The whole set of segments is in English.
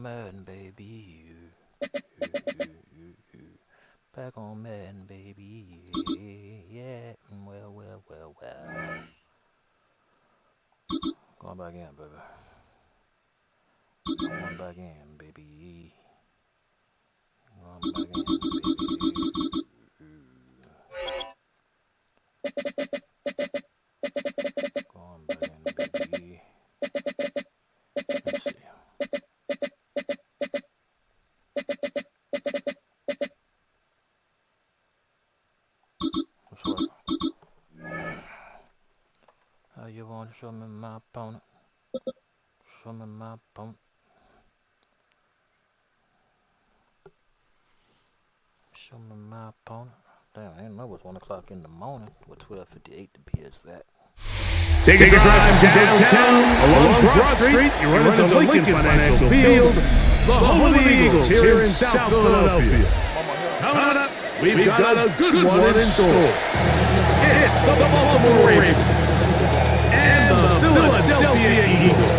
Madden, baby. Back on Madden, baby. Yeah. Well. Going back in, baby. Going back in, baby. Going back in, baby. Going back in, baby. Let's see. What's what? How you want to show me my opponent? Show me my opponent. Show me my opponent. Damn, I didn't know it was 1 o'clock in the morning. With 12:58 to be exact. Take a drive downtown along Broad Street. You run into Lincoln Financial Field, the home of the Eagles here in South Philadelphia. Coming up, we've got a good one in store. It's the Baltimore Ravens and the Philadelphia Eagles.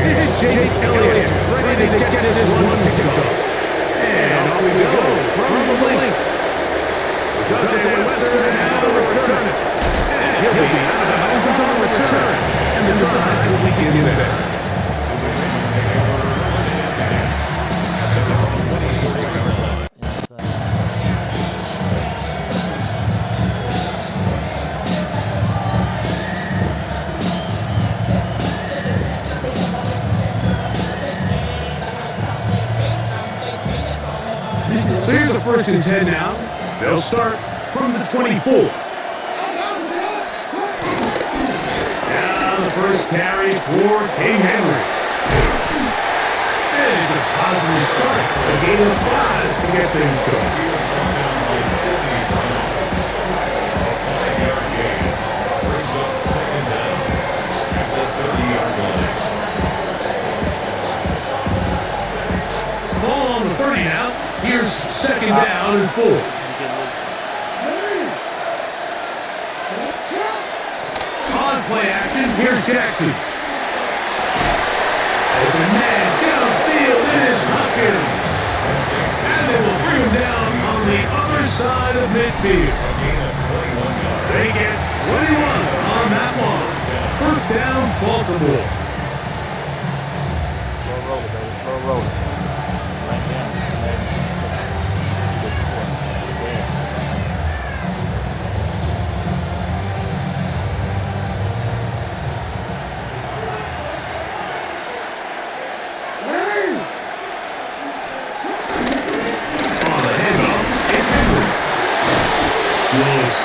It's Jake Elliott ready to get this one kicked off. And off we go from the link. Jonathan Wester now to return it. And he'll be out of bounds on the return. And the drive will begin there. So here's a 1st and 10 now. They'll start from the 24. Now the first carry for King Henry. And it's a positive start. A gain of 5 to get things going. Ball on the 30 now. Here's 2nd down and 4. On play action, here's Jackson. Open man downfield, it is Hopkins. And they will bring him down on the other side of midfield. They get 21 on that one. 1st down, Baltimore. Slow roller. Right down.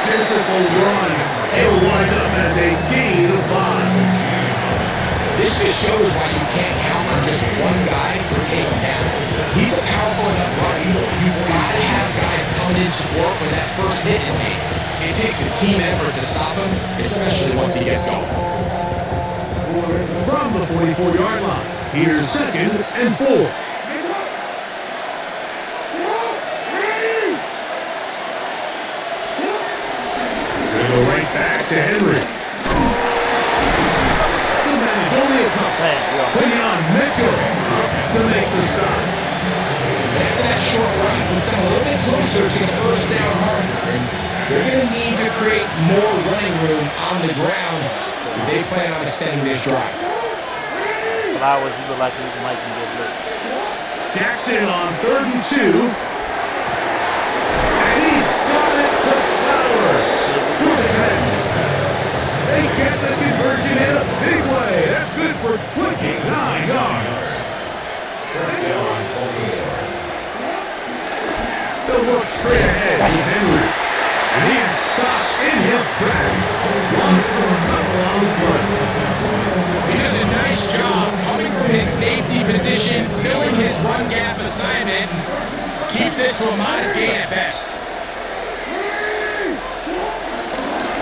Physical run. It'll wind up as a gain of 5. This just shows why you can't count on just one guy to take him down. He's a powerful enough runner. You gotta have guys coming in support when that first hit is made. It takes a team effort to stop him, especially once he gets going. From the 44-yard line, here's 2nd and 4. Go right back to Henry. Only a couple. Putting on Mitchell to make the stop. After that short run, puts them a little bit closer to the 1st down marker. And they're going to need to create more running room on the ground if they plan on extending this drive. Flowers, you look like you might get lit. Jackson on 3rd and 2. And he's got it to Flowers. They get the conversion in a big way. That's good for 29 yards. They'll look straight ahead with Henry. And he is stopped in his tracks. Lost for a couple on the play. He does a nice job coming from his safety position, filling his run gap assignment, and keeps this to a modest gain at best.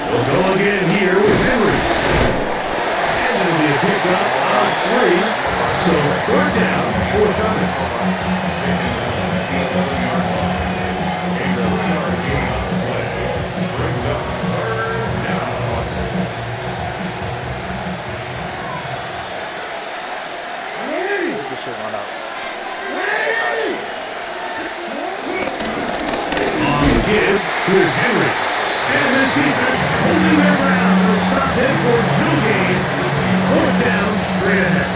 We'll go again here with Henry. And it'll be a pickup of 3. Here's Henry. And his defense holding their ground to stop him for no gain. Fourth down, straight ahead.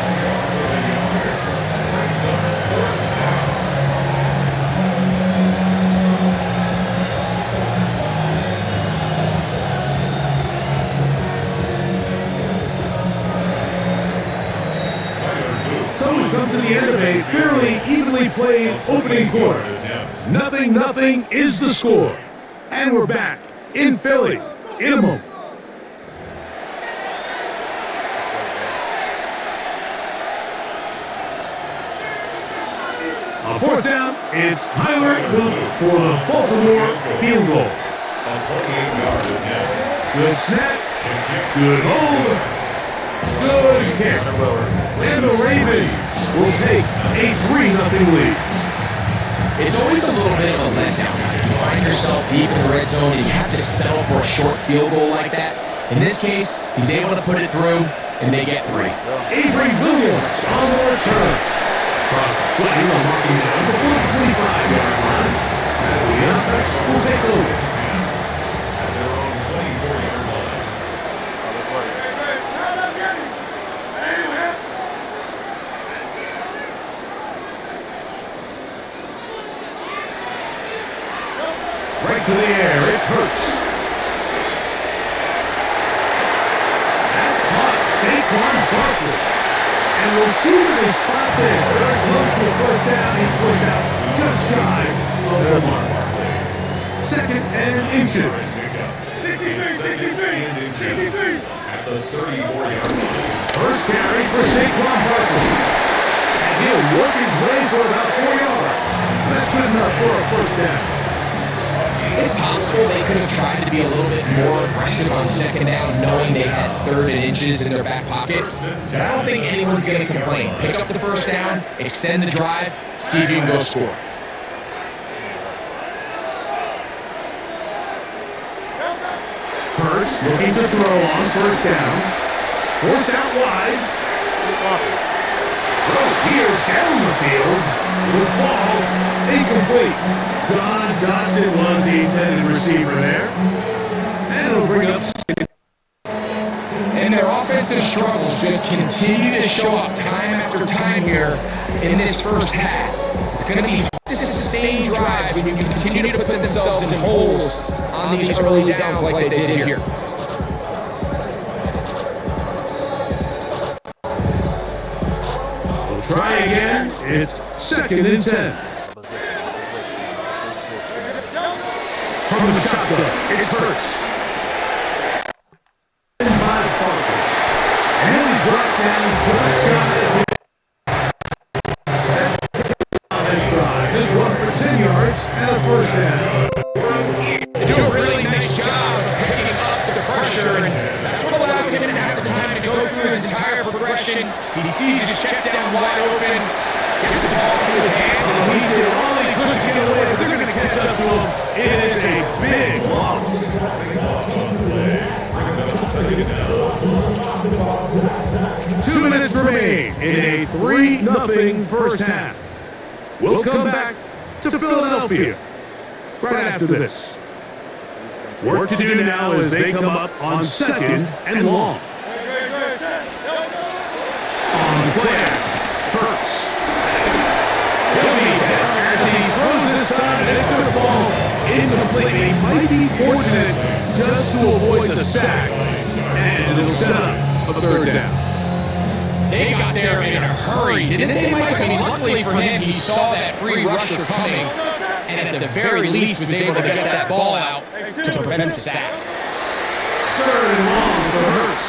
So we've come to the end of a fairly evenly played opening quarter. 0-0 is the score. And we're back in Philly in a moment. On fourth down, it's Tyler Wilton for the Baltimore field goal. Good snap, good hold, good kick. And the Ravens will take a 3-0 lead. It's always a little bit of a letdown. You find yourself deep in the red zone and you have to settle for a short field goal like that. In this case, he's able to put it through, and they get 3. Avery Williams on the return. Across the 20, marking down before the 25-yard line. As the offense will take over. At their own 24-yard line. Right to the air, it's Hurts. That's caught, Saquon Barkley. And we'll see where they spot this. Very close to a first down. He's pushed out just shy of the mark. Second and inches. At the 34-yard line. First carry for Saquon Barkley. And he'll work his way for about 4 yards. That's good enough for a first down. It's possible they could have tried to be a little bit more aggressive on second down, knowing they had 3rd and inches in their back pocket. But I don't think anyone's going to complain. Pick up the first down, extend the drive, see if you can go score. Hurts looking to throw on first down. Forced out wide. Throw here down the field. Will fall. Incomplete. John Dodson was the intended receiver there. And it'll bring up second. And their offensive struggles just continue to show up time after time here in this first half. It's going to be hard to sustain drives when you continue to put themselves in holes on these early downs like they did here. We'll try again. It's second and 10. From the shotgun, it's Hurts. And he brought down just shy of him. That's on this drive. This one for 10 yards and a first down. They do a really nice job of picking up the pressure, and that's what allows him to have the time to go through his entire progression. He sees his check down wide open, gets the ball to his hands, and He did all he could to get away, but they're going to catch up to him. It is a big loss. 2 minutes remain in a 3-0 first half. We'll come back to Philadelphia right after this. Work to do now as they come up on second and long. On the play action, Hurts. He'll be hit as he throws this time, and it's going to fall incomplete. He might be fortunate just to avoid the sack, and it'll set up a third down. they got there in a hurry, didn't they, Mike? I mean, luckily for him, he saw that free rusher coming, and at the very least was able to get that ball out to prevent the sack. Third and long for Hurts.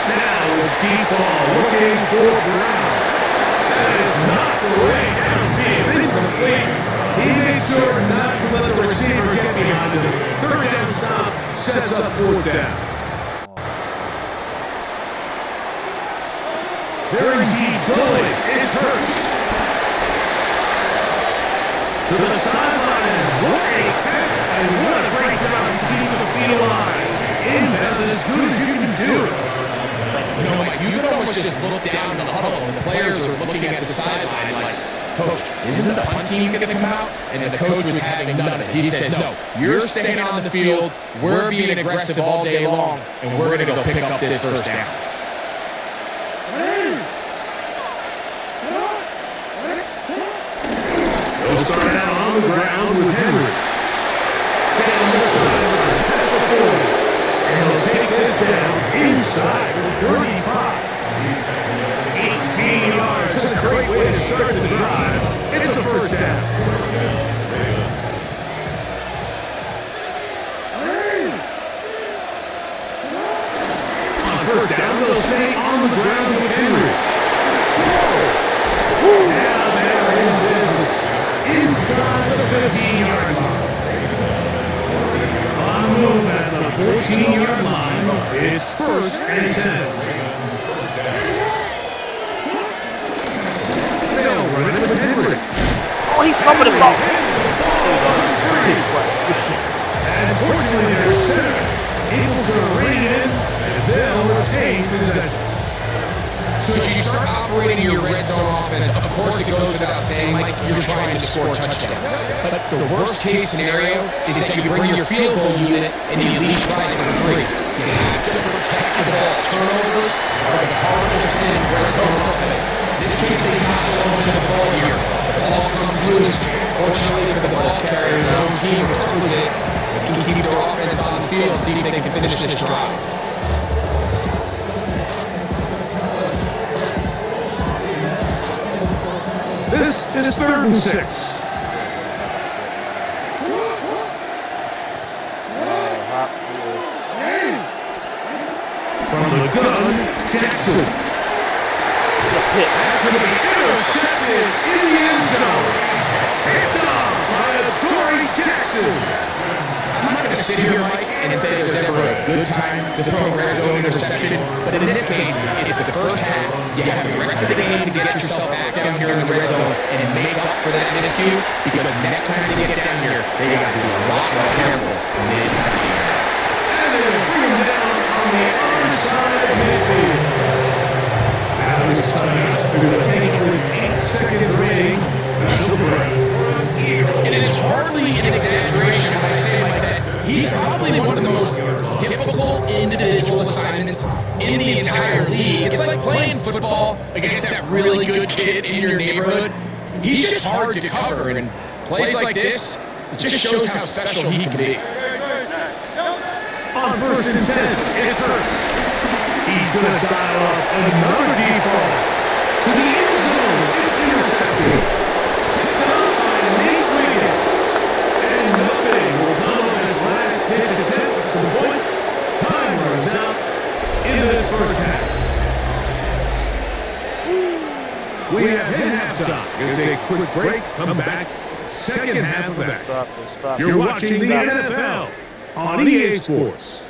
Now a deep ball looking for Brown. That is not the way downfield. Incomplete. He made sure not to let the receiver get behind him. Third down stop sets up fourth down. They're indeed going. It's Hurts. To the sideline. What a catch. And what a great job to keep the field alive. That's as good as you can do it. You know, Mike, you could almost just look down the huddle and the players are looking at the sideline like, Coach, isn't the punt team going to come out? And the coach was having none of it. He said, no, you're staying on the field. We're being aggressive all day long, and we're going to go pick up this first down. They'll start out on the ground with Henry. Down the sideline, past the 40. And they'll take this down inside the 35. 18 yards. It's a great way to start the drive. It's a first down. On first down, they'll stay on the ground with Henry. Now they're in business. Inside the 15-yard line. On the move at the 14-yard line, it's first and 10. They'll run it with Henry. Oh, he fumbled the ball. And fortunately, their center able to rein in, and they'll retain possession. So as you start operating your red zone offense, of course it goes without saying, like, you're trying to score touchdowns. But the worst case scenario is that you bring your field goal unit and you at least try it for free. You have to protect the ball. Turnovers are the hardest sin in red zone offense. In this case, they notch over the ball here. The ball comes loose. Fortunately for the ball carrier, his own team recovers it. They can keep their offense on the field, see if they can finish this drive. This is 3rd and 6. From the gun, Jackson. That's going to be intercepted in the end zone. Picked off by Dory Jackson. I'm not going to sit here, Mike, and say there's ever a good time to throw a red zone interception, but in this case, it's the first half. You have the rest of the game to get yourself back down here in the red zone and make up for that miscue, because next time they get down here, they got to be a lot more careful in this secondary. And they bring him down on the other side of midfield. Now he's time out. They're going to take it with 8 seconds remaining. Until the break. And it's hardly an exaggeration when I say like that. He's probably one of the most difficult individual assignments in the entire league. It's like playing football against that really good kid in your neighborhood. He's just hard to cover, and plays like this, it just shows how special he can be. On 1st and 10, it's Hurst. He's going to dial up another deep ball. To the end zone, it's intercepted. Picked up by Nate Wiggins. And nothing will come of this last-ditch attempt to boys. Time runs out in this first half. We have hit halftime. Going to take a quick break, come back. Second half of action. You're watching the NFL on EA Sports.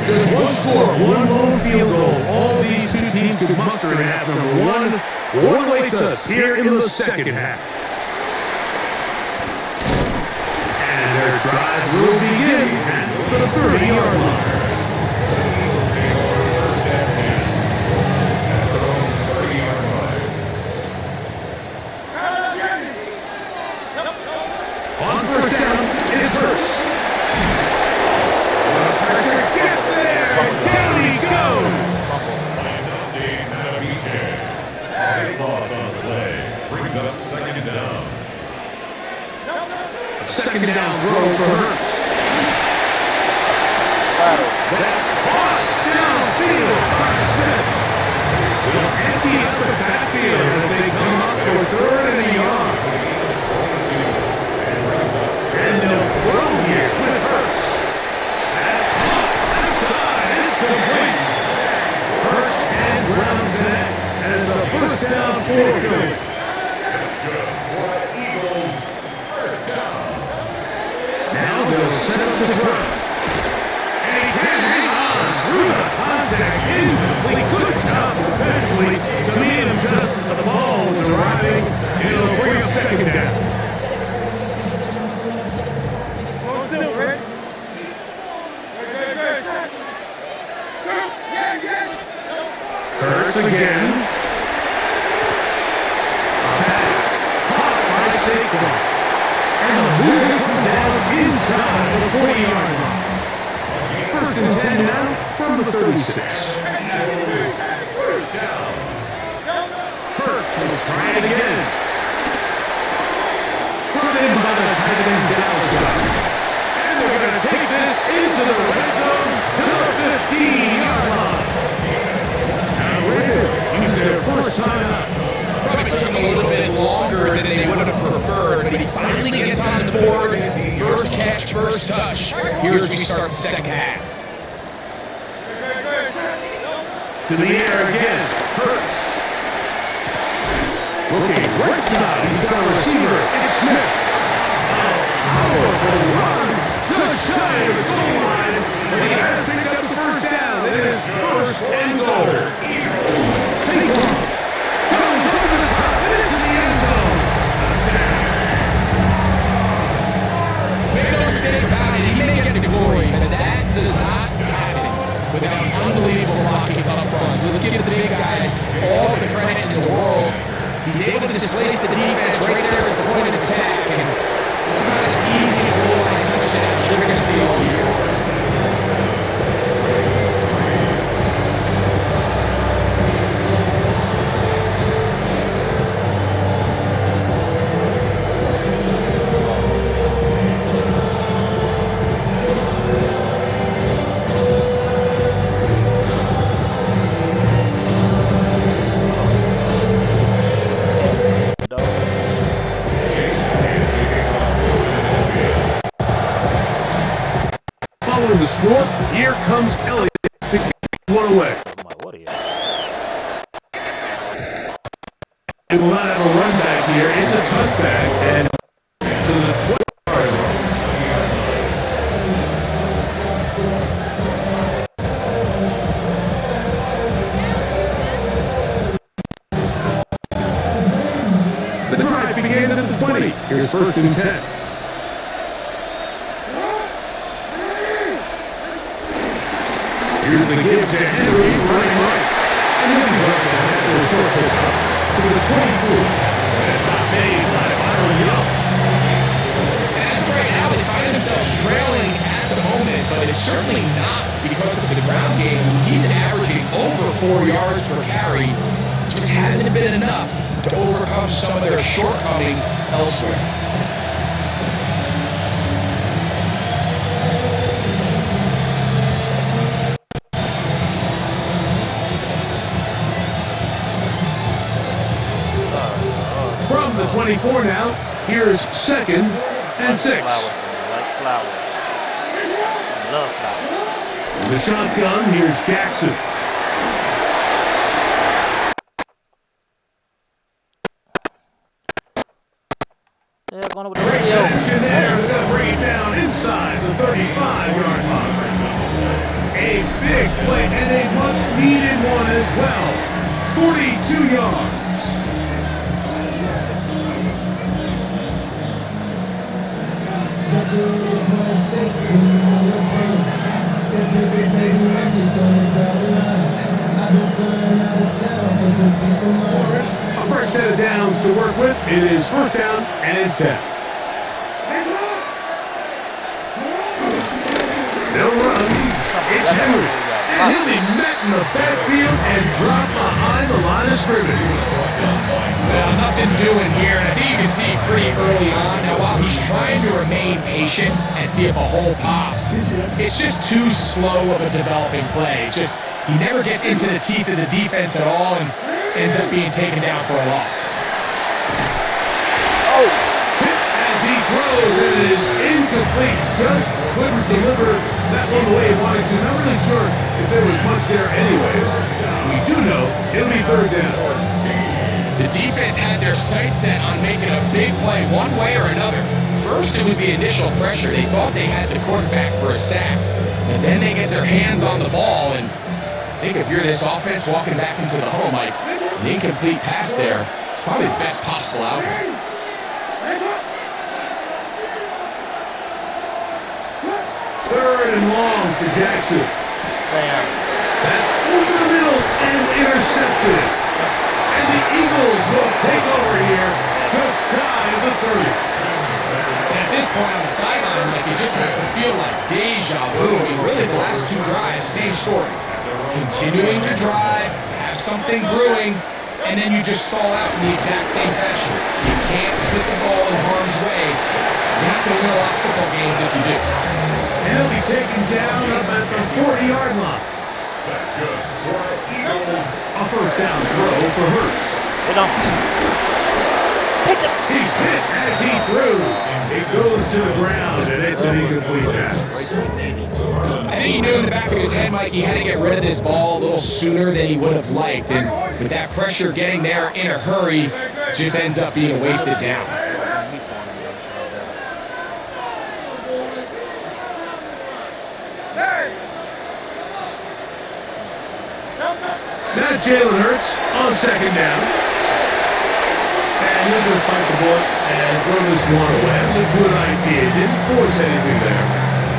Just one score, one lone field goal. All these two teams could muster in half number 1. What awaits us here in the second half? And their drive will begin at the 30-yard line. On first down, it's Hurst. The pressure gets there, and down he goes. Loss on the play brings up 2nd down. A 2nd down throw for Hurst. That's caught downfield by Smith. Will empty out the backfield as they come up for 3rd and a yard. And they'll throw here with Hurst. That's caught outside. It's complete. Hurst and ground connect. And it's a first down for Philly. That's good. For the Eagles, first down. Now they'll set up to ground. And he can hang on through the contact. Incomplete. Good job defensively to meet him just as the ball was arriving. It'll bring up 2nd down. again. A pass caught by Saquon. And they'll move this one down inside the 40-yard line. First and 10 now from the 36. Hurts will try it again. Put in by the tight end Dallas guy. And they're going to take this into the red zone to the 15-yard line. Now Raiders use their first time out. Probably took him a little bit longer than they would have preferred, but he finally gets on the board. First catch, first touch. Here's where we start the second half. To the air again. Hurts. Looking right side. He's got a receiver. It's Smith. Powerful run. Just shy of the goal line. But he has picked up the first down. It is first and goal. Saquon goes over the top and into the end zone. Make no mistake about it, he may get the glory, but that does not happen without unbelievable blocking up front. So let's give the big guys all the credit in the world. He's able to displace the defense right there at the point of attack, and it's not as easy a goal line touchdown as you're going to see all year. Following the score, here comes Elliott to kick one away. I'm like, what are you? They will not have a run back here. It's a touchback and to the 20-yard line. The drive begins at the 20. Here's first and 10. Here's the give to Henry, running right. And then he worked ahead for a short pickup to the 24. And it's not made by Byron Young. And as of right now, they find themselves trailing at the moment, but it's certainly not because of the ground game. He's averaging over 4 yards per carry. Just hasn't been enough to overcome some of their shortcomings elsewhere. From the 24 now, here's second and 6. Flowers, like flowers. I love flowers. The shotgun, here's Jackson. Yeah, going over the Great radio. action there. They're going to bring it down inside the 35-yard line. A big play and a much-needed one as well. 42 yards. A fresh set of downs to work with. It is first down and 10. They'll run. It's Henry. And he'll be met in the backfield and dropped behind the line of scrimmage. Well, nothing doing here, and I think you can see pretty early on. Now, while he's trying to remain patient and see if a hole pops, it's just too slow of a developing play. Just he never gets into the teeth of the defense at all and ends up being taken down for a loss. Oh! As he throws, it is incomplete. Just couldn't deliver that one the way he wanted to. Not really sure if there was much there anyways. We do know it'll be third down. The defense had their sights set on making a big play one way or another. First, it was the initial pressure. They thought they had the quarterback for a sack. And then they get their hands on the ball. And I think if you're this offense walking back into the home, like an incomplete pass there, it's probably the best possible outcome. Third and long for Jackson. Damn. That's over the middle and intercepted. And the Eagles will take over here just shy of the 30. And at this point on the sideline, like it just has to feel like deja vu. I mean, really, the last two drives, same story. Continuing to drive, have something brewing, and then you just stall out in the exact same fashion. You can't put the ball in harm's way. You're not going to win a lot of football games if you do. And he'll be taken down up at the 40-yard line. That's good. For the Eagles. A first down throw for Hurts. Get on. He's hit as he threw. It goes to the ground, and it's an incomplete pass. I think he knew in the back of his head, Mike, he had to get rid of this ball a little sooner than he would have liked. And with that pressure getting there in a hurry, it just ends up being a wasted down. Now Jalen Hurts on second down. And he'll just bite the bullet and throw this one away. That's a good idea. Didn't force anything there.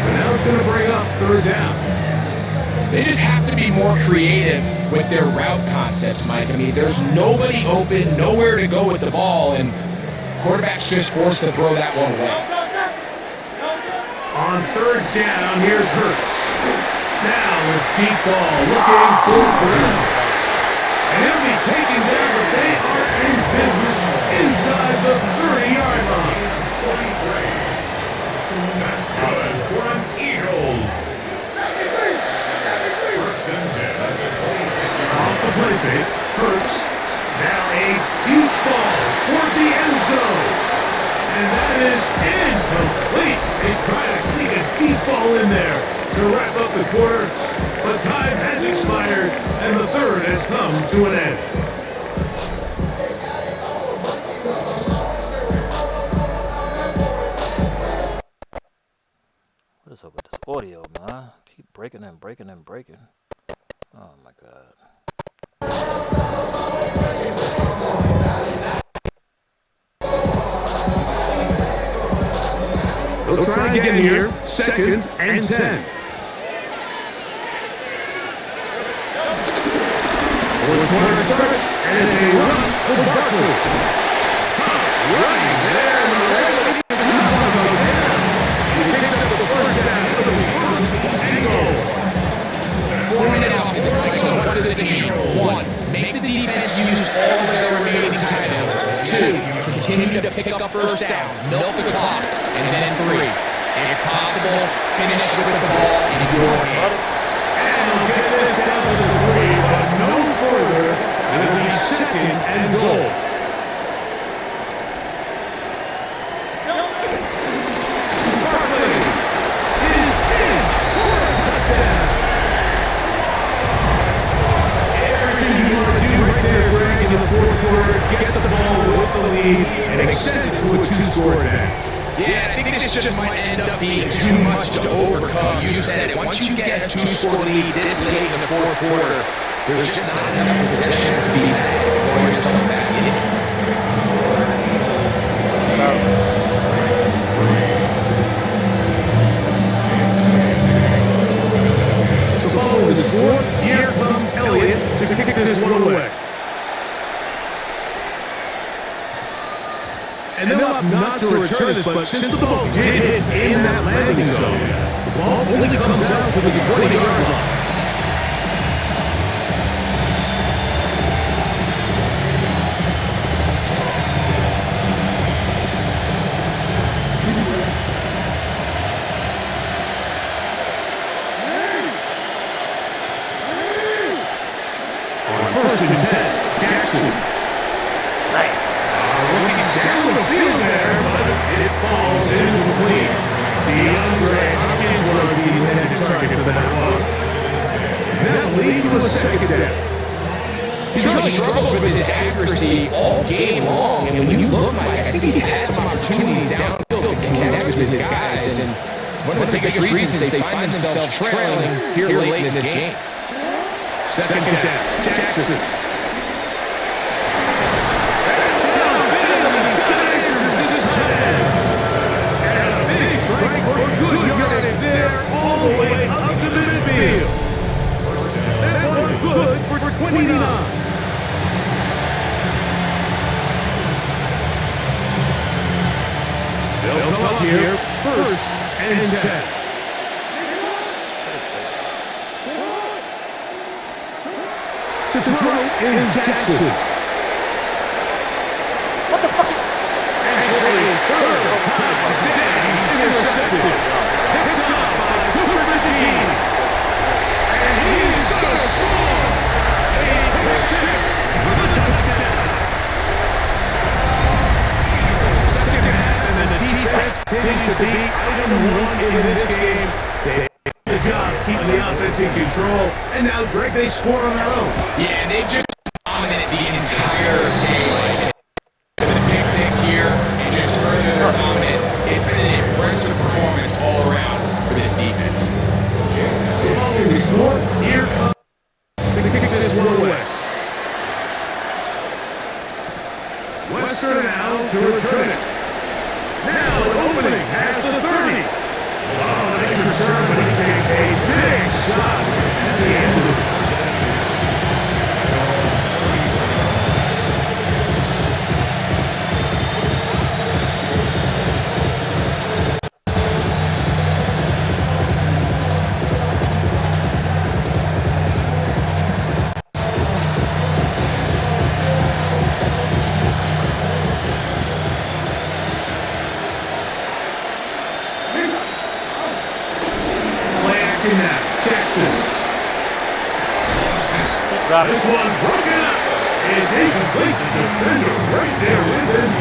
But now it's going to bring up third down. They just have to be more creative with their route concepts, Mike. I mean, there's nobody open, nowhere to go with the ball, and quarterback's just forced to throw that one away. On third down, here's Hurts. Now a deep ball looking for Brown. And he'll be taken down, but they are in business inside the 30-yard line. That's good for an Eagles. First and 10 at the 26-yard line. Off the play fake, Hurts. Now a deep ball toward the end zone. And that is incomplete. They try to sneak a deep ball in there to wrap up the quarter. But time has expired, and the third has come to an end. What is up with this audio, man? Keep breaking and breaking and breaking. Oh my god. They'll try again here. Second and 10. Fourth quarter starts, and it's a run for Barkley. Running there in the red zone. He picks up the first down for the first and goal. 4-minute offense, Mike, so what does it mean? 1, make the defense use all of their remaining timeouts. 2, continue to pick up first downs, milk the clock. And then 3, if possible, finish with the ball in your hands. And he'll get this down to the 3, but no further. It'll be second and goal. Barkley is in for a touchdown. Everything you want to do right there, Greg, in the fourth quarter, get the ball with the lead and extend it to a two-score advantage. Yeah, I think this just might end up being too much to overcome. You said it. Once you get a 2-score lead this late in the fourth quarter, there's just not enough possessions to be had to throw yourself back in it. So following the score, here comes Elliott to kick this one away. And they'll opt not to return this, but since the ball did hit in that landing zone, the ball only comes out to the 20-yard line. On first and 10, Jackson. Down the field there, but it falls incomplete. DeAndre Hopkins was the intended target for that ball. And that leads to a second down. He's really struggled with his accuracy all game long, and when you look, Mike, I think he's had some opportunities downfield to connect with his guys, and it's one of the biggest reasons they find themselves trailing here late in this game. Second down, Jackson. Good yardage there, all the way up to the midfield. That one good for 29. to throw is Jackson. What the fuck? And for a third time today, he's intercepted. Picked up by Cooper McGee. And he's gonna score. A pick six for the touchdown. Second half, and the defense continues to be item one in this game. They did a good job keeping the offense in control, and now, Greg, they scored on their own. Yeah, and they've just dominated the entire day. Like, with the pick six here and just further their dominance, it's been an impressive performance all around for this defense. So following the score, here comes to kick this one away. Western now to return it. Now an opening has the 30. Oh, nice return, but he takes a big shot at the end of it. Now, Jackson. This one broken up. It's incomplete. The defender right there with him.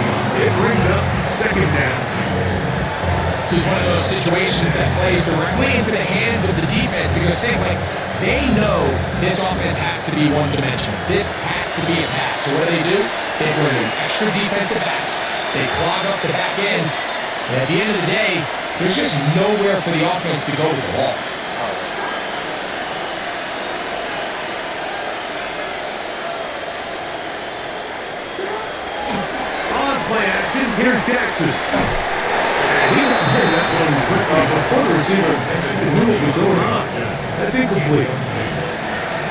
It brings up second down. This is one of those situations that plays directly into the hands of the defense because they know this offense has to be one-dimensional. This has to be a pass. So what do? They bring in extra defensive backs. They clog up the back end. And at the end of the day, there's just nowhere for the offense to go with the ball. Play action, here's Jackson. And he got hit that one quickly before the receiver knew what was going on. That's incomplete.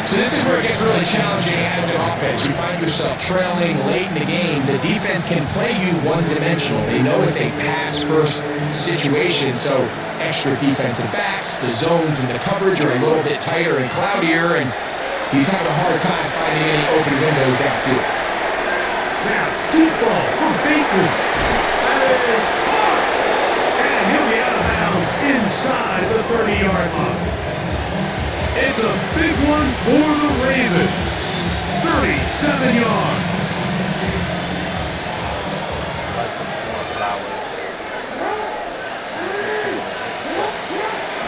So this is where it gets really challenging as an offense. You find yourself trailing late in the game. The defense can play you one-dimensional. They know it's a pass-first situation, so extra defensive backs, the zones and the coverage are a little bit tighter and cloudier, and he's having a hard time finding any open windows downfield. Now, deep ball from Bateman. That is caught. And he'll be out of bounds inside the 30-yard line. It's a big one for the Ravens. 37 yards.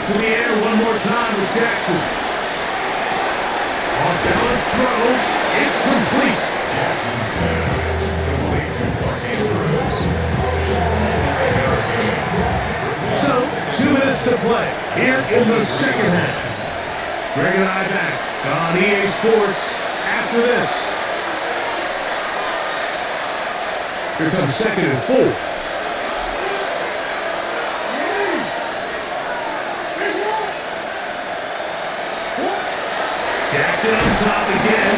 To the air one more time with Jackson. Off balance throw. It's complete. Jackson's pass complete to Marquis Cruz. So, 2 minutes to play here in the second half. Greg and I back on EA Sports after this. Here comes 2nd and 4. Jackson on top again.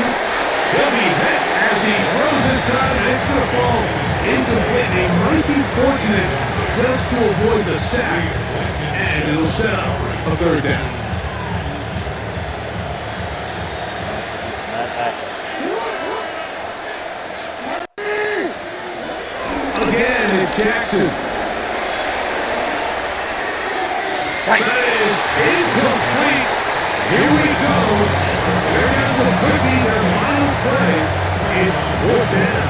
He'll be hit as he throws this time, and it's going to fall incomplete. He might be fortunate just to avoid the sack, and it'll set up a third down. Again, it's Jackson. That is incomplete. Here we go. There has to be their final play. It's 4th down.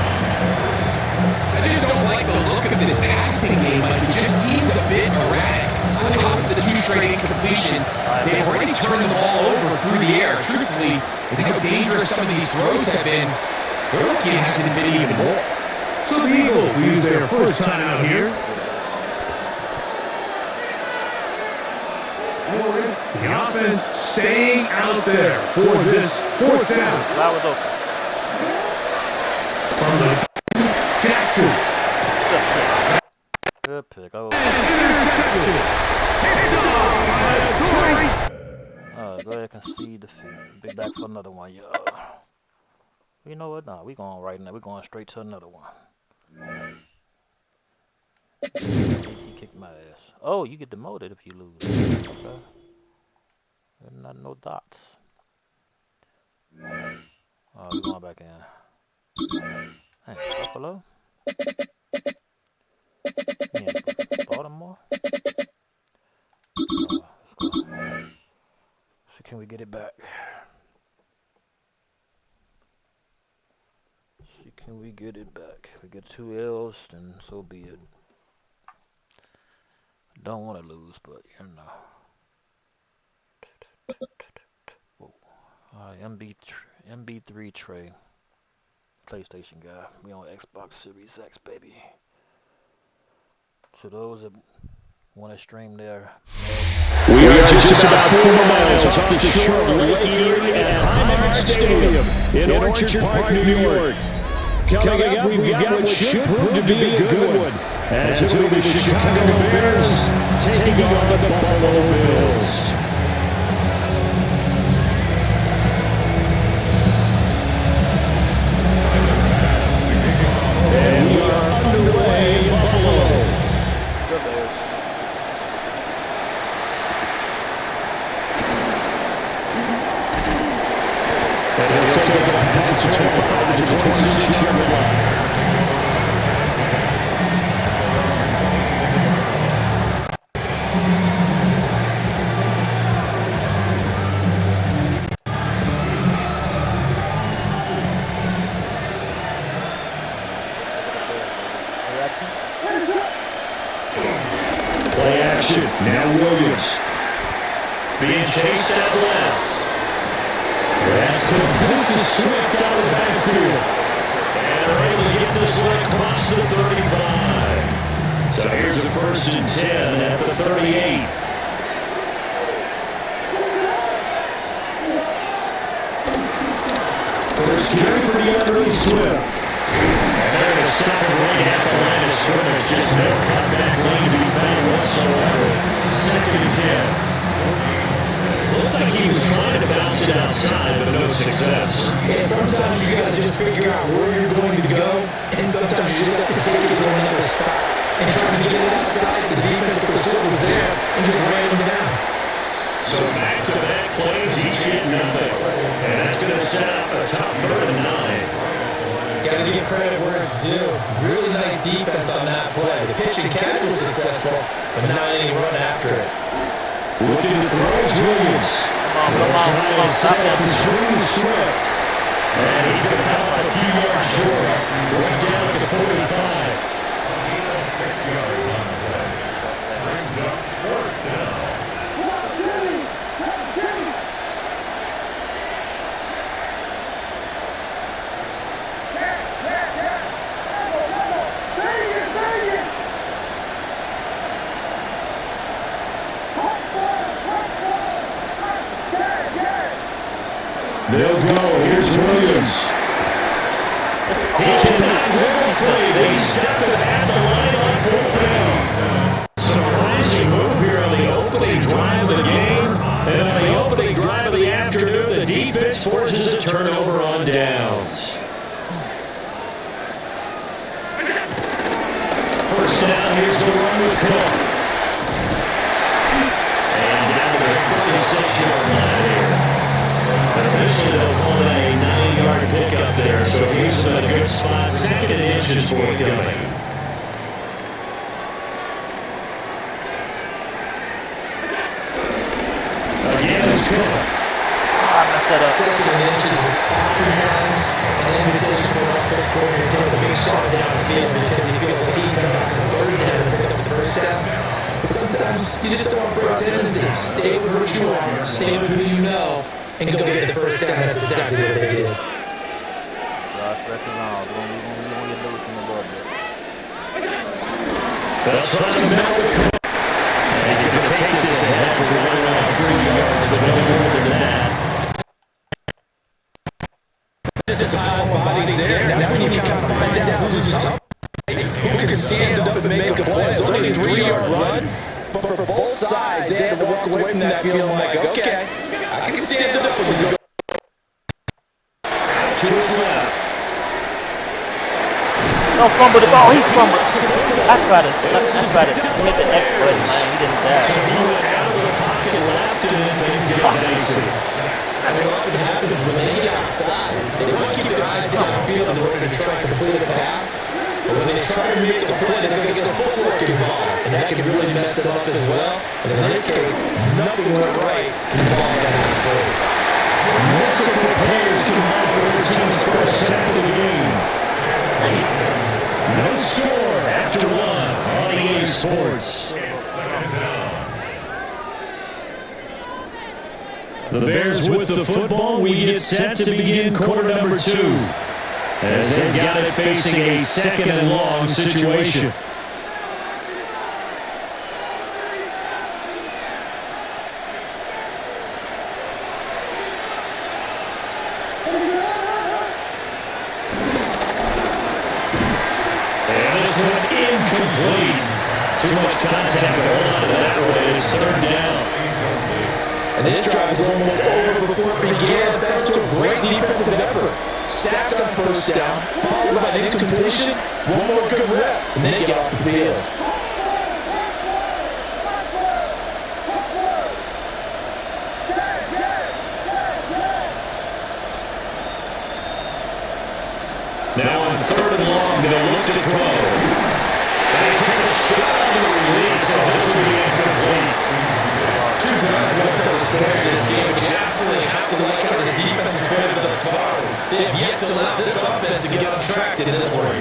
I just don't like the look of this passing game. Like, it just seems a bit erratic. On top of the 2 straight incompletions, they've already turned the ball over through the air. Truthfully, with how dangerous some of these throws have been, their lucky it hasn't been even more. So the Eagles use their first time out here. The offense staying out there for this 4th down. That was open. From the Jackson. Good pick. Oh, Intercepted. Picked off by the 3. go ahead and concede the field. Big back for another one, yo. You know what? Nah, we going right now. We're going straight to another one. He kicked my ass. Oh, you get demoted if you lose. Okay. Not no dots. Oh, we're going back in. Hey, Buffalo? Yeah, Baltimore? Let's go. So can we get it back? So can we get it back? If we get 2 L's, then so be it. Don't want to lose, but you know. Whoa. Alright, MB3 Trey. PlayStation guy. We on Xbox Series X, baby. So those that want to stream there. We are just about 4 miles off the shore of Lake Erie at Highmark Stadium in Orchard Park, New York. Coming up, we've got what should prove to be a good one, as it will be the Chicago Bears taking on the Buffalo Bills. And we are underway in Buffalo. Good Bears. And it looks like a pass to 25 to 26-yard line. Play action. Now Williams. Being chased out left. That's complete to Swift out of the backfield. And they're able to get this one across the 35. So here's a 1st and 10 at the 38. First carry for DeAndre Swift. And they're going to stop him right at the line of scrimmage. Just no cutback lane to be found whatsoever. 2nd and 10. Looked like he was trying to bounce it outside, but no success. Yeah, sometimes you gotta just figure out where you're going to go, and sometimes you just have to take it to another spot. And trying to get it outside, the defensive pursuit was there, and just ran him down. So back-to-back plays, each get nothing. And that's going to set up a tough 3rd and 9. Gotta give credit where it's due. Really nice defense on that play. The pitch and catch was successful, but not any run after it. Looking to throws Williams. Come on, stop Set up him. the screen Swift. And he's going to come up a few yards short. Right down at the 45. 6 yards on the play. Brings up 4th down. They'll go. Here's Williams. He cannot wiggle free. They step it at the line on 4th down. Some clashing move here on the opening drive of the game. And on the opening drive of the afternoon, the defense forces a turnover on downs. First down, here's the run with Cook. And down to the 36-yard line here. Officially, they'll call it a 9-yard pickup there, so he's in a good spot. 2nd and inches forthcoming. Again, it's Cook. I messed that up. 2nd and inches is oftentimes an invitation for an offense coordinator to take a big shot downfield because he feels like he can come back on 3rd down and pick up the 1st down. But sometimes you just don't want to break tendencies. Stay with what you are, stay with who you know, and go get the 1st down. That's exactly what they did. Josh, press it on. We're going to get loose in a little bit. They'll try to mount with Cook. And he's going to take this ahead for running off 3 yards, but no more than that. Just pile of bodies there. That's when you kind of find out who's a tough. Who can stand up and make a play. It's only a 3-yard run, but for both sides, they had to walk away from that feeling like, okay, I can stand up and go. To his left. Don't fumble the ball. He fumbled. I tried to hit the X button, man. He didn't So dash. he went out of the pocket left, and things get dicey. I mean, a lot of it happens is when they get outside, they want to keep their eyes downfield in order to try and complete a pass. And when they try to make a play, they're going to get their footwork involved. And that can really mess them up as well. And in this case, nothing went right, and the ball got out free. Multiple players combined for the team's first sack of the game. No score after one on EA Sports. The Bears with the football. We get set to begin quarter number 2. As they've got it facing a second and long situation. And this one incomplete. Too much contact to hold on to that one. It's third down. And this drive is almost over before it began, thanks to a great defensive effort. Sacked on first down, followed by an incompletion, one more good rep, and then get off the field. Now on third and long, they'll look to throw. And he takes a shot on the release as this will be incomplete. Two drives won't tell the story of this game, but you absolutely have to like how this defense has played thus far. They have yet to allow this offense to get on track in this one.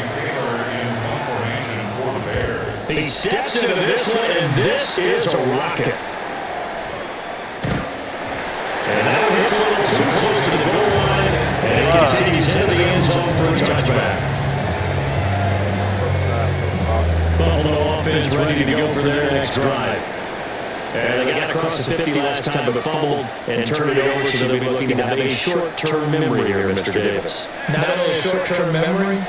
He steps into this one, and this is a rocket. And that one hits a little too close to the goal line, and it continues into the end zone for a touchback. Buffalo offense ready to go for their next drive. And they got across the 50 last time, but fumbled and turned it over, so they'll be looking to have a short-term memory here, Mr. Davis. Not only short-term memory,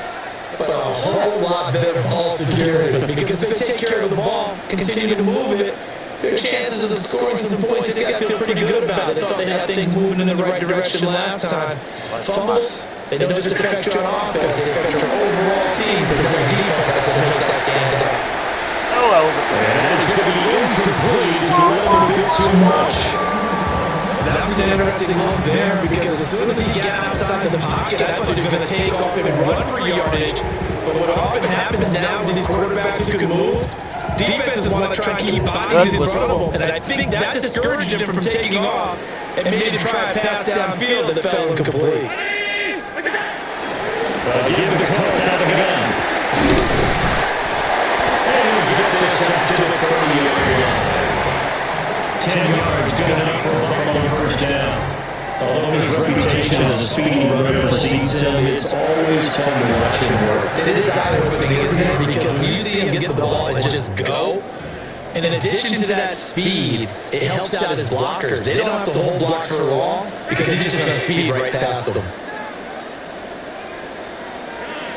but a whole lot better ball security. Because if they take care of the ball, continue to move it, their chances of scoring some points, they've got to feel pretty good about it. They thought they had things moving in the right direction last time. Fumbles, they don't just affect your offense, they affect your overall team, because their defense has to make that stand out. And it's going to be incomplete. He let him a bit too much. That was an interesting look there, because as soon as he got outside the pocket, I thought he was going to take off and run for yardage. But what often happens now with these quarterbacks who can move, defenses want to try and keep bodies in front of them. And I think that discouraged him from taking off and made him try a pass downfield that fell incomplete. Give the clock out of the gun. To the 30-yard line. 10 yards, good enough for a Buffalo first down. Although his reputation as a speedy runner precedes him, it's always fun to watch him work. It is eye-opening, isn't it? Because when you see him get the ball and just go, and in addition to that speed, it helps out his blockers. They don't have to hold blocks for long because he's just going to speed right past them.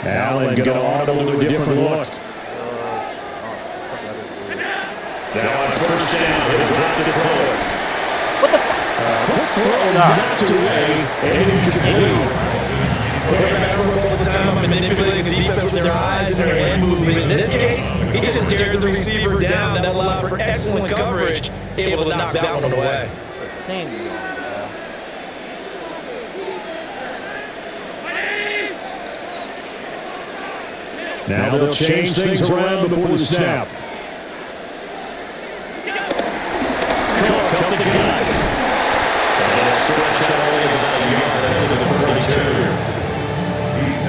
Allen going to audible to a different look. Now on first down, he'll drop to throw. What the fuck? Quick throw knocked away and incomplete. Quarterbacks work all the time on manipulating the defense with their eyes and their hand movement. In this case, he just stared the receiver down. That allowed for excellent coverage, able to knock that one away. Now they'll change things around before the snap. Cook up the gut. And a stretch all the way about a yard to the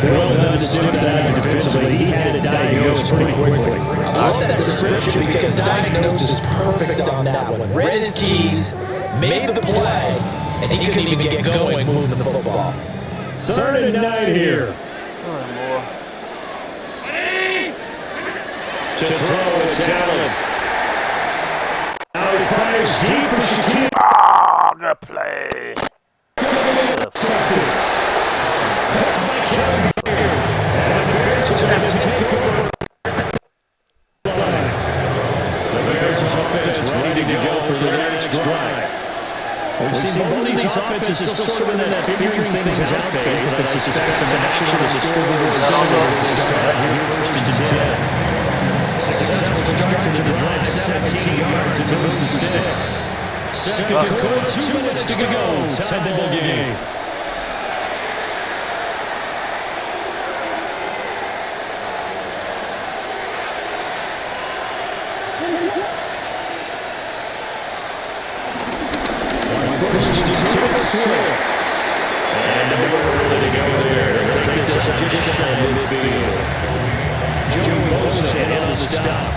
42. Well done to snip that defensively. He had it diagnosed pretty quickly. I love that description because diagnosed is perfect on that one. Read his keys, made the play, and he couldn't even get going moving the football. 3rd and 9 here. To throw, it's Allen. Now he fires deep for Shaquille. Ah, good play. The Bears' offense ready to go for their next drive. We've seen both of these offenses still sort of in that figuring things out phase, but I suspect some action on the scoreboard as they start here first and 10. Successful start to the drive, 17 yards as it goes to sticks. Second and goal, 2 minutes to go. Tie the ball game. finished in 10th. And nowhere really to go there. Take this just shy of midfield. Joey Bosa in the stop.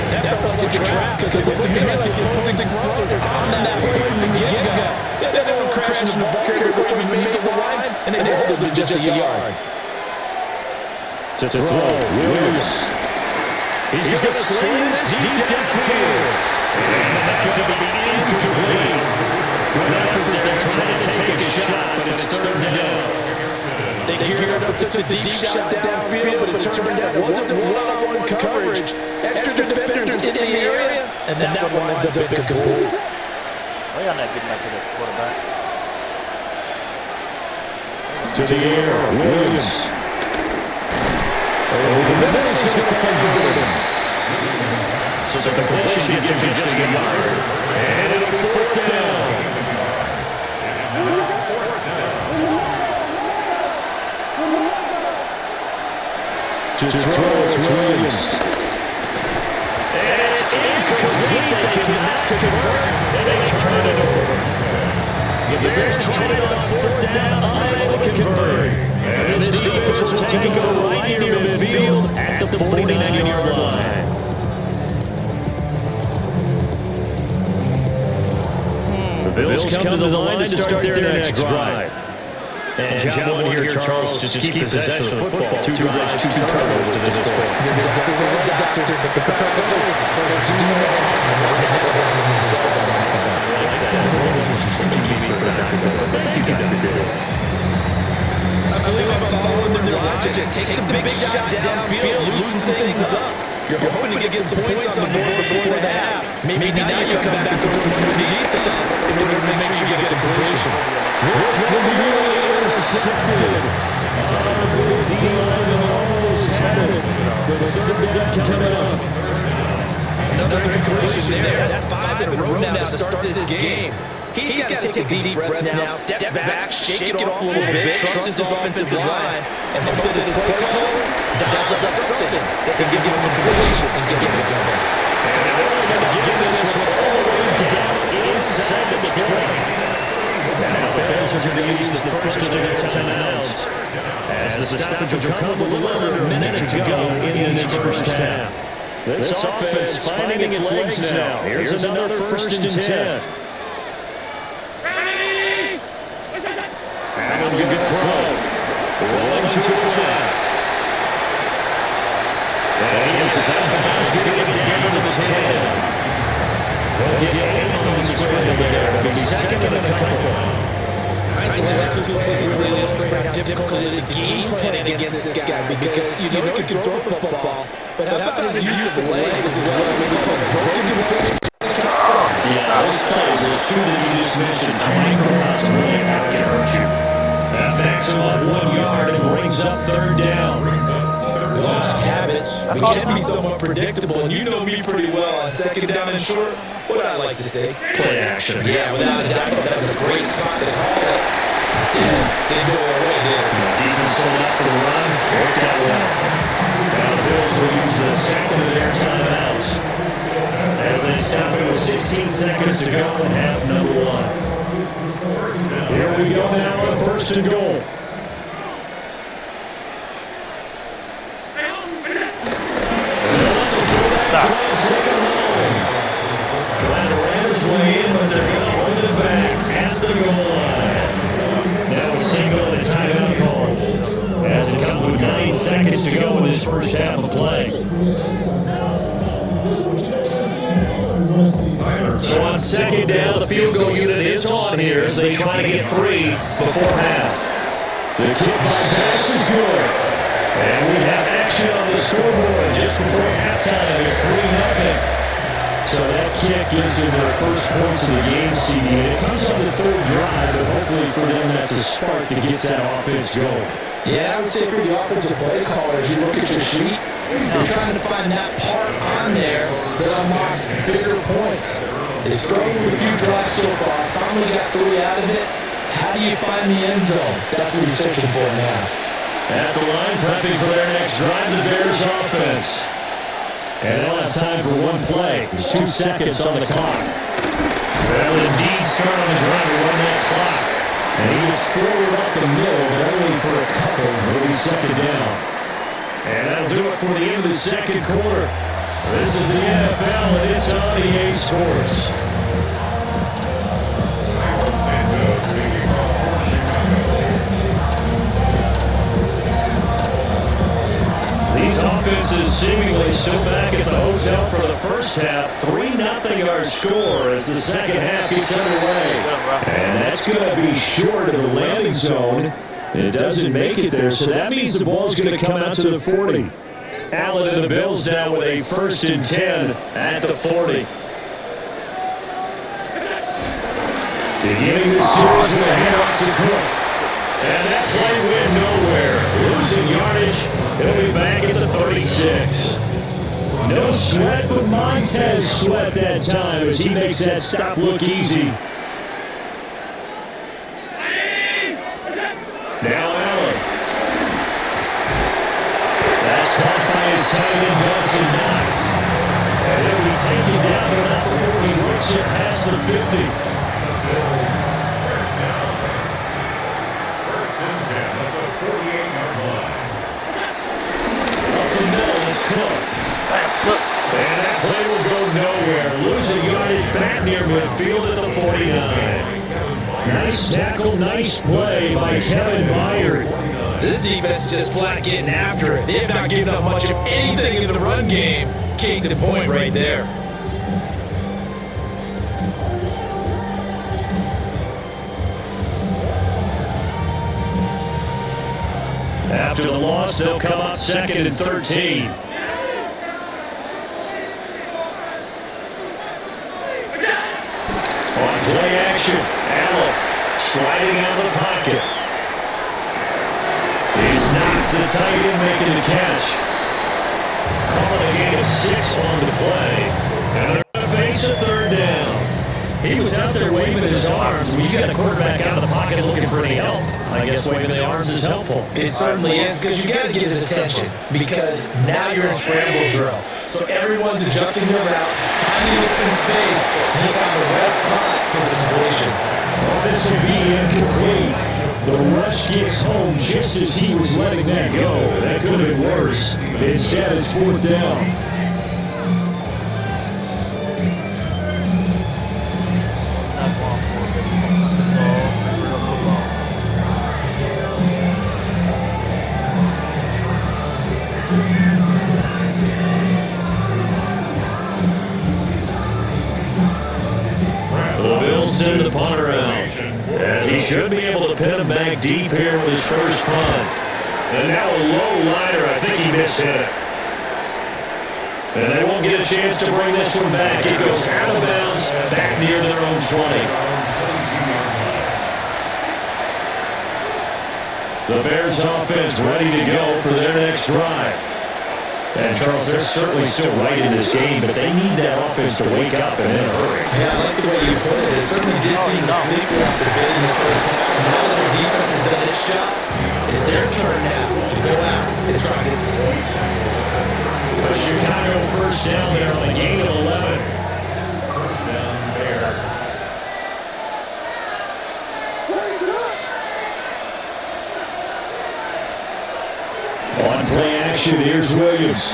That felt like a trap because it looked to me like the opposing front was on that play from the get-go. They didn't crash in the ball carrier before we made the line, and they held it to just a yard. To throw, Williams. He's going to sling this deep downfield. And that could be incomplete. Good effort there trying to take a shot, but it's third down. They geared up, took the deep shot downfield, but it turned out it wasn't one-on-one coverage. Extra defenders in the area, and that one ends up incomplete. Why y'all not getting back to the quarterback? To the air, Williams. Over the middle, he's going to find Gordon. So the completion gets him just a yard. And it'll be fourth down. To throw, it's Williams. And it's incomplete. They cannot convert. And they turn it over. The Bears trying on fourth down, unable to convert. And this defense will take it right near midfield at the 49-yard line. The Bills come to the line to start their next drive. And job one here, Charles, to just keep possession of the football. 2 drives, 2 turnovers to this point. You're exactly right, Doctor. I believe I'm following their logic. Take the big shot downfield, loosen things up. You're hoping to get some points on the board before the half. Maybe now you come back and throw some underneath stuff in order to make sure you get a completion. This will be intercepted. The D-line almost had it. The third down coming up. Another completion there. That's 5 in a row now to start this game. He's got to take a deep breath now, step back, shake it off a little bit, trust his offensive line, and hope that his play caller dials up something that can give him a completion and get him going. And they're only going to give this one all the way down inside the tray. Now the Bears are going to use the first of their timeouts as the stoppage will come with 11 minutes to go in this first half. This offense finding its legs now. Here's another first and 10. And a good throw. Rolling to his left. And he is out of bounds, getting down to the 10. They'll get 8 on the scramble there. It'll be second and a couple. I think the last 2 plays really illustrate how difficult it is to game plan against this guy because you know he can throw the football, but how about his use of legs as well? Maybe cause broken completion. Yeah, those plays, those 2 that you just mentioned, how microcosm really how it can hurt you. That backs him up 1 yard and brings up third down. We all have habits. We can be somewhat predictable, and you know me pretty well on second down and short. What I like to say? Play action. Yeah, without a doubt, that was a great spot to call it. Instead, didn't go our way, did it? Defense sold out for the run. Worked out well. Now the Bills will use the second of their timeouts as they stop it with 16 seconds to go in half number 1. Here we go now on first and goal. Trying to ram his way in, but they're going to hold it back at the goal line. Now we signal the timeout call as it comes with 9 seconds to go in this first half of play. So on second down, the field goal unit is on here as they try to get 3 before half. The kick by Bass is good. And we have action on the scoreboard just before halftime. It's 3-0. So that kick gives them their first points of the game, CD. And it comes on the third drive, but hopefully for them that's a spark that gets that offense going. Yeah, I would say for the offensive play caller, as you look at your sheet, you're trying to find that part on there that unlocks bigger points. They struggled with a few drives so far. Finally got 3 out of it. How do you find the end zone? That's what he's searching for now. At the line, prepping for their next drive, the Bears offense. And they'll have time for 1 play. There's 2 seconds on the clock. They'll indeed start on the ground to run that clock. And he gets forward up the middle, but only for a couple. It'll be second down. And that'll do it for the end of the second quarter. This is the NFL, and it's on EA Sports. These offenses seemingly still back at the hotel for the first half. 3-0 our score as the second half gets underway. And that's going to be short of the landing zone. It doesn't make it there, so that means the ball's going to come out to the 40. Allen and the Bills now with a 1st and 10 at the 40. Beginning the series with a handoff to Cook. And that play went nowhere. Losing yardage. He'll be back at the 36. No sweat for Montez Sweat that time as he makes that stop look easy. Now Allen. That's caught by his tight end Dawson Knox. And he'll be taken down to about before he works it past the 50. First and 10 at the 48-yard line. Up the middle, it's Cook. And that play will go nowhere. Losing yardage back near midfield at the 49. Nice tackle, nice play by Kevin Byard. This defense is just flat getting after it. They have not given up much of anything in the run game. Case in point right there. After the loss, they'll come up 2nd and 13. On play action, Allen sliding out of the pocket. He's Knox, the tight end, making the catch. Calling a gain of 6 on the play. And they're going to face a 3rd down. He was out there waving his arms. When you got a quarterback out of the pocket looking for any help, I guess waving the arms is helpful. It certainly is, because you got to get his attention, because now you're in scramble drill. So everyone's adjusting their routes, finding open space, and he found the right spot for the completion. Well, this will be incomplete. The rush gets home just as he was letting that go. That could have been worse. Instead, it's 4th down. The Bills send the punter out, as he should be able to pin him back deep here with his first punt. And now a low liner, I think he mishit it. And they won't get a chance to bring this one back. It goes out of bounds, back near their own 20. The Bears offense ready to go for their next drive. And Charles, they're certainly still right in this game, but they need that offense to wake up and in a hurry. Yeah, I like the way you put it. It certainly did seem to sleepwalk a bit in the first half. Now that their defense has done its job, it's their turn now to go out and try to get some points. The Chicago first down there on a gain of 11. First down, Bears. On play action, here's Williams.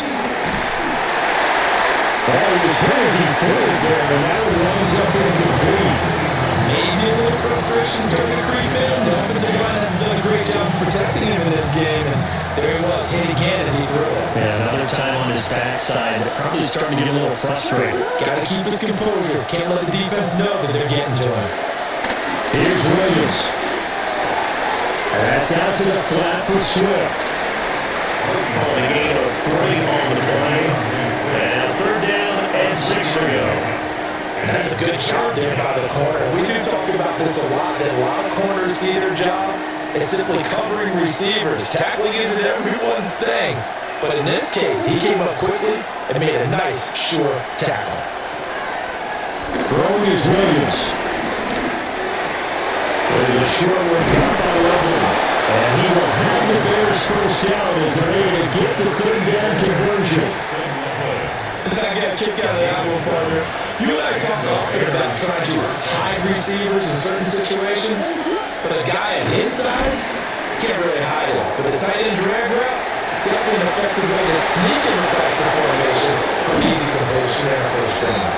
Oh, he was hit as he threw it there, but now it winds up incomplete. Maybe a little frustration starting to creep in. The offensive line has done a great job protecting him in this game, and there he was, hit again as he threw it. Yeah, another time on his backside, probably starting to get a little frustrated. Got to keep his composure. Can't let the defense know that they're getting to him. Here's Williams. That's out to the flat for Swift. A gain of 3 on the play. And 3rd down and 6 to go. And that's a good job there by the corner. We do talk about this a lot, that a lot of corners see their job as simply covering receivers. Tackling isn't everyone's thing. But in this case, he came up quickly and made a nice, sure tackle. Throwing is Williams. There's a short one caught by Lovely. And he will have the Bears first down as they're able to get the 3rd down conversion. I got a kick out of that one, partner. You and I strong confident about trying to hide receivers in certain situations, but a guy of his size can't really hide it. But the tight end drag route, definitely an effective way to sneak in across the formation for easy completion and a first down.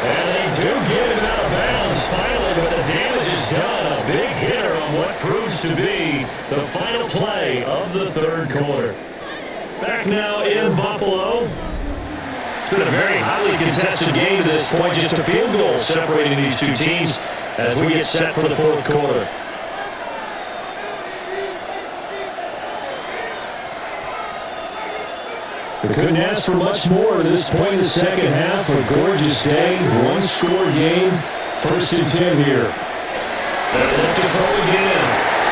And they do get him out of bounds finally, but the damage is done. A big hitter on what proves to be the final play of the third quarter. Back now in Buffalo. It's been a very highly contested game to this point. Just a field goal separating these two teams as we get set for the fourth quarter. We couldn't ask for much more at this point in the second half. A gorgeous day, one-score game, 1st and 10 here. They'll look to throw again.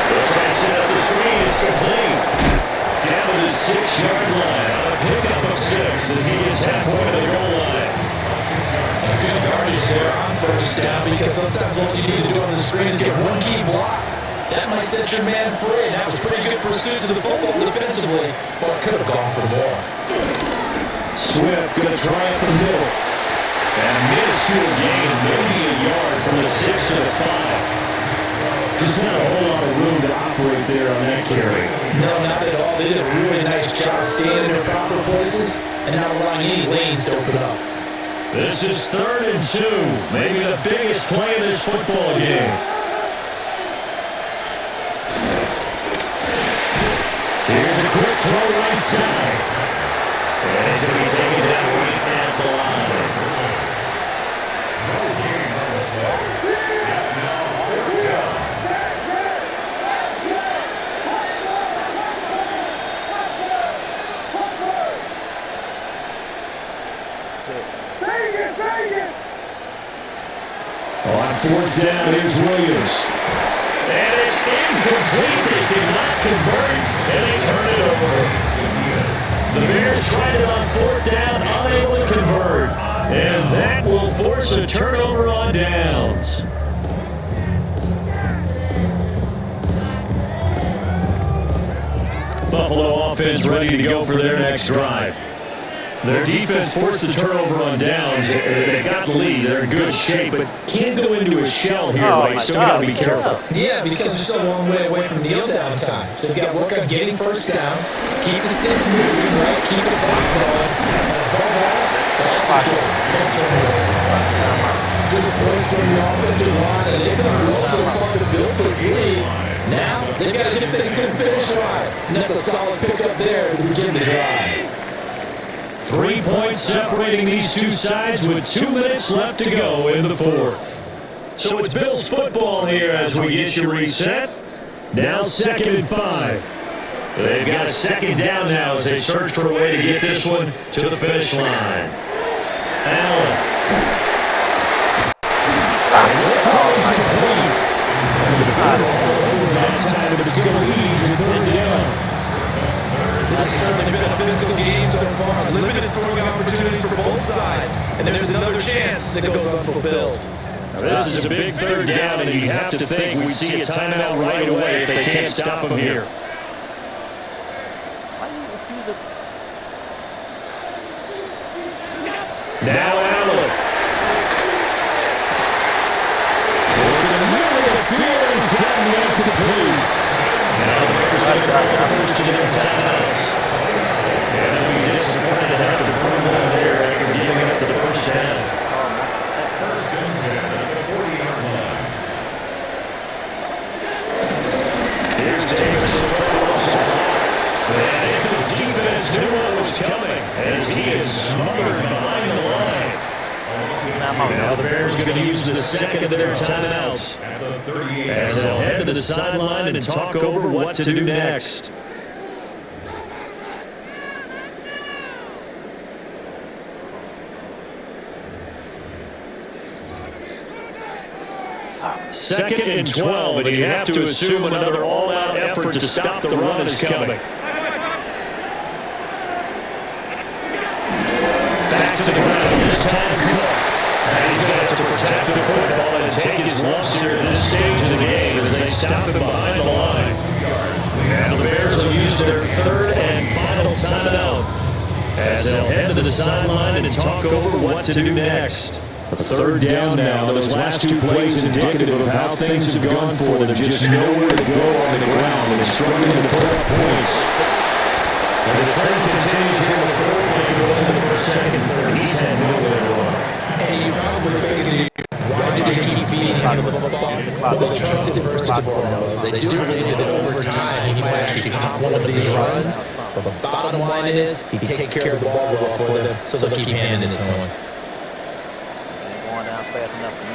They'll try to set up the screen. It's complete. Down to the 6-yard line. On a pickup of 6 as he gets halfway to the goal line. And good yardage there on first down, because sometimes all you need to do on the screen is get one key block. That might set your man free. That was pretty good pursuit to the football defensively, or it could have gone for more. Swift going to try up the middle. And a minuscule gain, maybe a yard from the 6 to the 5. Just not a whole lot of room to operate there on that carry. No, not at all. They did a really nice job staying in their proper places and not allowing any lanes to open up. This is 3rd and 2. Maybe the biggest play in this football game. Here's a quick throw right side. And he's going to be taken down right at the line. On 4th down, here's Williams. And it's incomplete. They cannot convert, and they turn it over. The Bears tried it on 4th down, unable to convert. And that will force a turnover on downs. Buffalo offense ready to go for their next drive. Their defense forced the turnover on downs. They got the lead. They're in good shape, but can't go into a shell here, right? Still got to be careful. Yeah, because they're still a long way away from kneel down time. So they've got to work on getting first downs, keep the sticks moving, right? Keep the clock going. And above all, secure. Don't turn it over. Good plays from the offensive line, and they've done well so far to build this lead. Now, they've got to get things to the finish line. And that's a solid pickup there to begin the drive. 3 points separating these two sides with 2 minutes left to go in the fourth. So it's Bills football here as we get you reset. Now 2nd and 5. They've got a 2nd down now as they search for a way to get this one to the finish line. Allen. And this throw complete. That time, but it's going to lead to 3rd down. This has certainly been a physical game so far. Limited scoring opportunities for both sides. And there's another chance that goes unfulfilled. Now this is a big 3rd down, and you have to think we'd see a timeout right away if they can't stop them here. Now Allen. Looking in the middle of the field, he's gotten incomplete. Now the Bears going to go first to their timeouts. And they'll be disappointed to have to burn one there after giving up the first down. First and 10 at the 40-yard line. Here's Davis trying to watch the clock. And if his defense knew what was coming, as he is smothered behind the line. Now the Bears are going to use the 2nd of their timeouts as they'll head to the sideline and talk over what to do next. Second and 12, and you have to assume another all-out effort to stop the run is coming. Back to the ground, this time Cook. And he's going to have to protect the football and take his lumps here at this stage of the game as they stop him behind the line. And the Bears will use their 3rd and final timeout as they'll head to the sideline and talk over what to do next. A third down now. Those last two plays indicative of how things have gone for them. Just nowhere to go on the ground and struggling to put up points. And the trend continues here in the fourth. He goes to the first, second, third. He's had nowhere to run. And you probably figured, why do they keep feeding him the football? Well, they trust him first and foremost. They do believe that over time he might actually pop one of these runs. But the bottom line is he takes care of the ball well for them, so they'll keep handing it to him. Going down fast enough for me.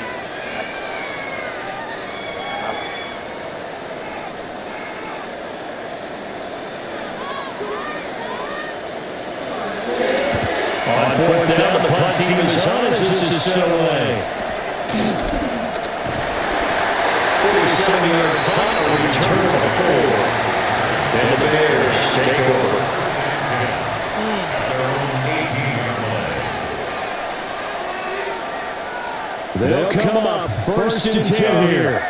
On fourth down, the punt team is on as this is set away. 47-yard punt, a return of 4. And the Bears take over. They'll come up first and 10 here.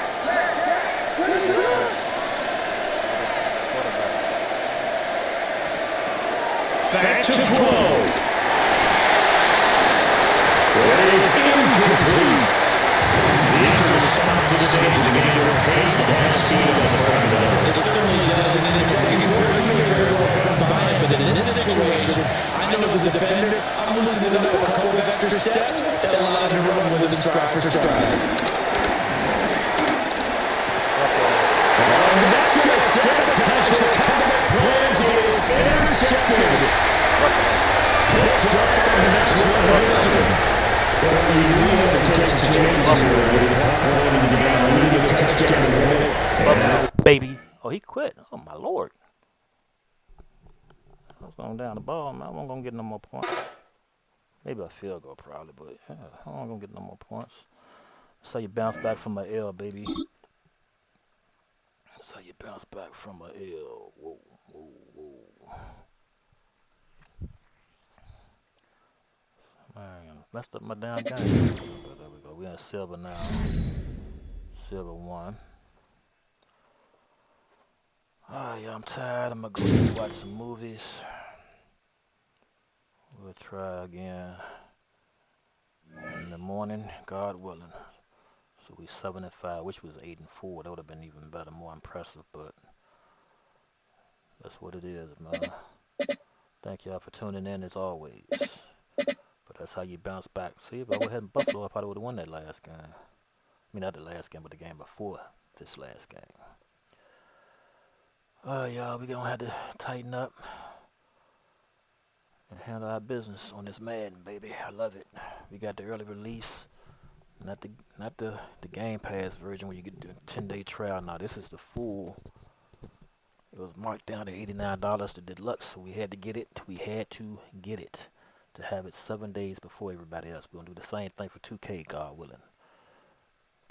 Back to throw. It is incomplete. These are responsive stages of getting your pace to have speed on the ground. It certainly does, and in the second quarter, you may very well come by him, but in this situation, I know as a defender, I'm loosening up a couple of extra steps that allow him to run with him stride for stride. That's going to sabotage the comeback plans. It is intercepted. Picked up on the next one. Well, you really have to take some chances here with calculating the game. You get a touchdown in a minute. Baby. Oh, he quit. Oh, my Lord. I was going down the ball, man. I wasn't going to get no more points. Maybe a field goal, probably, but yeah, I wasn't going to get no more points. That's how you bounce back from an L, baby. That's how you bounce back from an L. Whoa, whoa, whoa. Man, messed up my damn game. There we go. We're in silver now. Silver 1. Alright, yeah, I'm tired. I'm gonna go watch some movies. We'll try again in the morning, God willing. So we 7-5, which was 8-4. That would have been even better, more impressive, but that's what it is, man. Thank y'all for tuning in as always. But that's how you bounce back. See, if I would have had Buffalo, I probably would have won that last game. I mean, not the last game, but the game before this last game. Y'all, we gonna have to tighten up and handle our business on this Madden, baby. I love it. We got the early release, not the Game Pass version where you get the 10-day trial. Now this is the full. It was marked down to $89, the deluxe, so we had to get it. We had to get it to have it 7 days before everybody else. We're gonna do the same thing for 2K, God willing.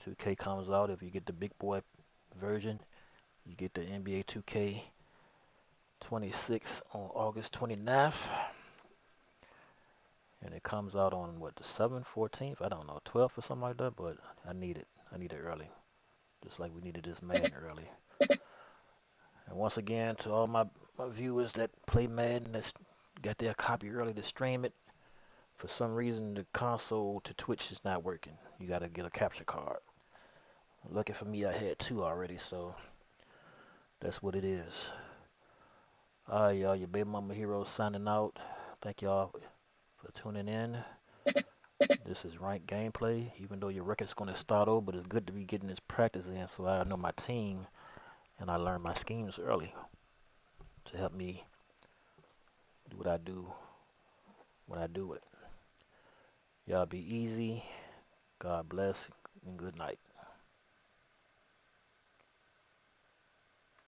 2K comes out. If you get the big boy version, you get the NBA 2K 26 on August 29th. And it comes out on what, the 7th, 14th? I don't know, 12th or something like that, but I need it. I need it early. Just like we needed this Madden early. And once again, to all my viewers that play Madden, that's got their copy early to stream it. For some reason, the console to Twitch is not working. You gotta get a capture card. Lucky for me, I had 2 already, so that's what it is. Alright, y'all, your Babymamahero signing out. Thank y'all for tuning in. This is ranked gameplay. Even though your record's gonna start over, but it's good to be getting this practice in so I know my team and I learn my schemes early to help me do what I do when I do it. Y'all be easy. God bless and good night.